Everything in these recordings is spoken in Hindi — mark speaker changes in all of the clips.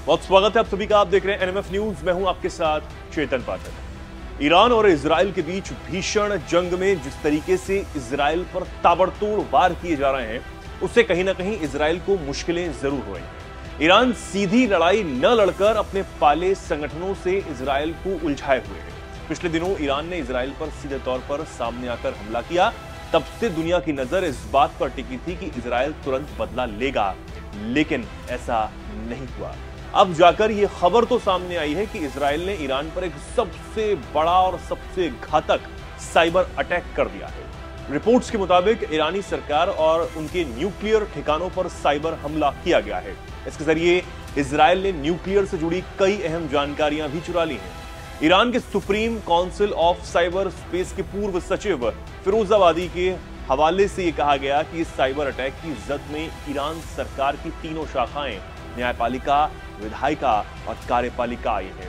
Speaker 1: बहुत स्वागत है आप सभी का। आप देख रहे हैं एनएमएफ न्यूज। मैं हूं आपके साथ चेतन पाठक। ईरान और इजराइल के बीच भीषण जंग में जिस तरीके से इजराइल पर ताबड़तोड़ वार किए जा रहे हैं, उससे कहीं ना कहीं इजराइल को मुश्किलें जरूर हो रही हैं। ईरान सीधी लड़ाई न लड़कर अपने पाले संगठनों से इजराइल को उलझाए हुए है। पिछले दिनों ईरान ने इजराइल पर सीधे तौर पर सामने आकर हमला किया। तब से दुनिया की नजर इस बात पर टिकी थी कि इजराइल तुरंत बदला लेगा, लेकिन ऐसा नहीं हुआ। अब जाकर यह खबर तो सामने आई है कि इजराइल ने ईरान पर एक सबसे बड़ा और सबसे घातक साइबर अटैक कर दिया है। रिपोर्ट्स के मुताबिक ईरानी सरकार और उनके न्यूक्लियर ठिकानों पर साइबर हमला किया गया है। इसके जरिए इजराइल ने न्यूक्लियर से जुड़ी कई अहम जानकारियां भी चुरा ली हैं। ईरान के supreme council of cyber space के पूर्व सचिव फिरोजाबादी के हवाले से यह कहा गया कि इस साइबर अटैक की जद में ईरान सरकार की तीनों शाखाएं, न्यायपालिका, विधायिका और कार्यपालिका आई है।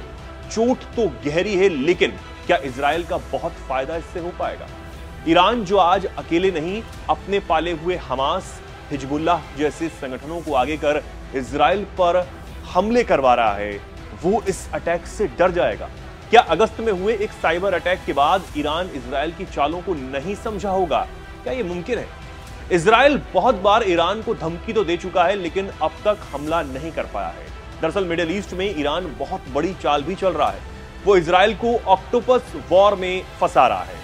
Speaker 1: चोट तो गहरी है, लेकिन क्या इजराइल का बहुत फायदा इससे हो पाएगा? ईरान जो आज अकेले नहीं, अपने पाले हुए हमास, हिजबुल्लाह जैसे संगठनों को आगे कर इजराइल पर हमले करवा रहा है, वो इस अटैक से डर जाएगा? क्या अगस्त में हुए एक साइबर अटैक के बाद ईरान इजराइल की चालों को नहीं समझा होगा? क्या यह मुमकिन है? इजराइल बहुत बार ईरान को धमकी तो दे चुका है, लेकिन अब तक हमला नहीं कर पाया है। दरअसल मिडिल ईस्ट में ईरान बहुत बड़ी चाल भी चल रहा है। वो इजराइल को ऑक्टोपस वॉर में फंसा रहा है।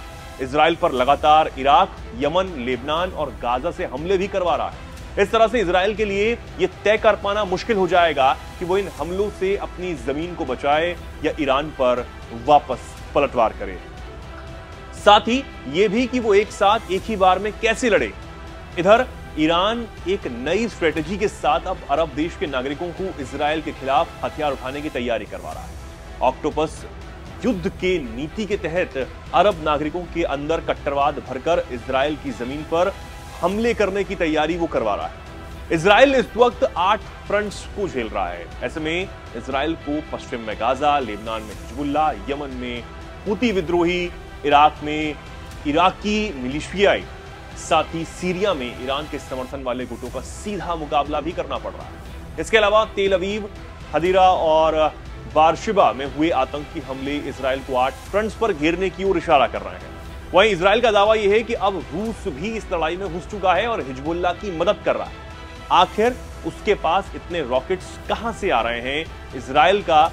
Speaker 1: इजराइल पर लगातार इराक, यमन, लेबनान और गाजा से हमले भी करवा रहा है। इस तरह से इजराइल के लिए यह तय कर पाना मुश्किल हो जाएगा कि वो इन हमलों से अपनी जमीन को बचाए या ईरान पर वापस पलटवार करे। साथ ही यह भी कि वो एक साथ एक ही बार में कैसे लड़े। इधर ईरान एक नई स्ट्रेटेजी के साथ अब अरब देश के नागरिकों को इजराइल के खिलाफ हथियार उठाने की तैयारी करवा रहा है। ऑक्टोपस युद्ध के नीति के तहत अरब नागरिकों के अंदर कट्टरवाद भरकर इजराइल की जमीन पर हमले करने की तैयारी वो करवा रहा है। इजराइल इस वक्त 8 फ्रंट्स को झेल रहा है। ऐसे में इजराइल को पश्चिम में गाजा, लेबनान में हिजबुल्लाह, यमन में हुती विद्रोही, इराक में इराकी मिलिशियाई, साथ ही सीरिया में ईरान के समर्थन वाले गुटों का सीधा मुकाबला भी करना पड़ रहा है। इसके अलावा तेल अवीव, हदीरा और बारशिबा में हुए आतंकी हमले इजराइल को 8 फ्रंट्स पर घेरने की ओर इशारा कर रहे हैं। वहीं इजराइल का दावा यह है कि अब रूस भी इस लड़ाई में घुस चुका है और हिजबुल्लाह की मदद कर रहा है। आखिर उसके पास इतने रॉकेट्स कहां से आ रहे हैं, इजराइल का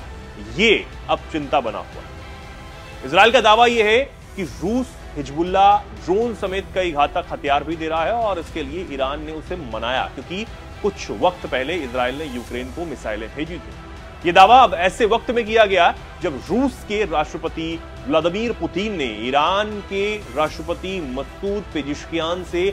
Speaker 1: ये अब चिंता बना हुआ है। इजराइल का दावा यह है कि रूस हिजबुल्लाह ड्रोन समेत कई घातक हथियार भी दे रहा है और इसके लिए ईरान ने उसे मनाया, क्योंकि कुछ वक्त पहले इजराइल ने यूक्रेन को मिसाइलें भेजी थी। यह दावा अब ऐसे वक्त में किया गया जब रूस के राष्ट्रपति व्लादिमीर पुतिन ने ईरान के राष्ट्रपति मसूद पेजिशकियान से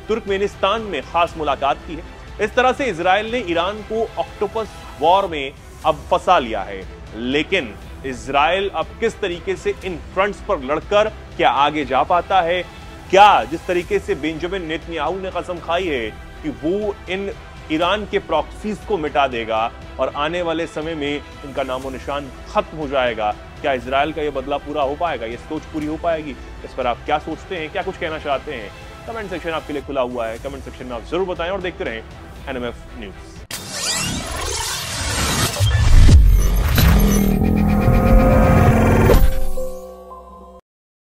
Speaker 1: तुर्कमेनिस्तान में खास मुलाकात की है। इस तरह से इजराइल ने ईरान को ऑक्टोपस वॉर में अब फंसा लिया है। लेकिन इजराइल अब किस तरीके से इन फ्रंट्स पर लड़कर क्या आगे जा पाता है? क्या जिस तरीके से बेंजामिन नेतन्याहू ने कसम खाई है कि वो इन ईरान के प्रॉक्सीज को मिटा देगा और आने वाले समय में इनका नामो निशान खत्म हो जाएगा, क्या इजराइल का यह बदला पूरा हो पाएगा? यह सोच पूरी हो पाएगी? इस पर आप क्या सोचते हैं, क्या कुछ कहना चाहते हैं? कमेंट सेक्शन आपके लिए खुला हुआ है। कमेंट सेक्शन में आप जरूर बताएं और देखते रहें एनएमएफ न्यूज।